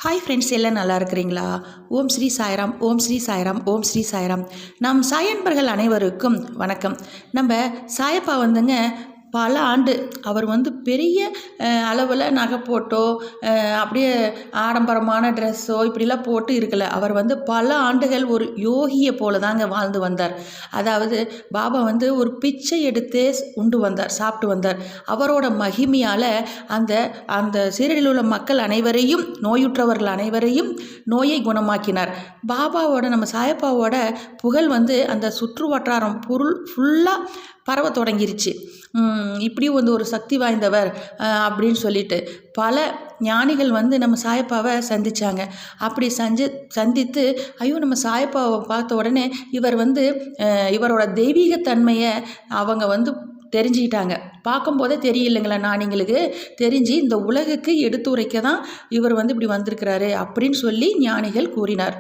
Hi friends, எல்லாம் நல்லா இருக்கிறீங்களா? ஓம் ஸ்ரீ சாய்ராம், ஓம் ஸ்ரீ சாய்ராம், ஓம் ஸ்ரீ சாய்ராம். நம் சாயன்பர்கள் அனைவருக்கும் வணக்கம். நம்ம சாயப்பா வந்துங்க பல ஆண்டு அவர் பெரிய அளவில் நகை போட்டோ அப்படியே ஆடம்பரமான ட்ரெஸ்ஸோ இப்படிலாம் போட்டு இருக்கலை. அவர் பல ஆண்டுகள் ஒரு யோகியை போல தாங்க வாழ்ந்து வந்தார். அதாவது பாபா ஒரு பிச்சை எடுத்தே உண்டு வந்தார், சாப்பிட்டு வந்தார். அவரோட மகிமையால் அந்த அந்த சீரடியில் உள்ள மக்கள் அனைவரையும், நோயுற்றவர்கள் அனைவரையும் நோயை குணமாக்கினார். பாபாவோட, நம்ம சாயப்பாவோட புகழ் அந்த சுற்று வட்டாரம் பொருள் ஃபுல்லாக பரவ தொடங்கிருச்சு. இப்படி ஒரு சக்தி வாய்ந்தவர் அப்படின்னு சொல்லிட்டு பல ஞானிகள் நம்ம சாயப்பாவை சந்தித்தாங்க. அப்படி சந்தித்து ஐயோ, நம்ம சாயப்பாவை பார்த்த உடனே இவர் இவரோட தெய்வீகத்தன்மையை அவங்க தெரிஞ்சுக்கிட்டாங்க. பார்க்கும்போதே தெரியலைங்களா, ஞானிங்களுக்கு தெரிஞ்சு இந்த உலகுக்கு எடுத்துரைக்க தான் இவர் இப்படி வந்திருக்கிறாரு அப்படின்னு சொல்லி ஞானிகள் கூறினார்.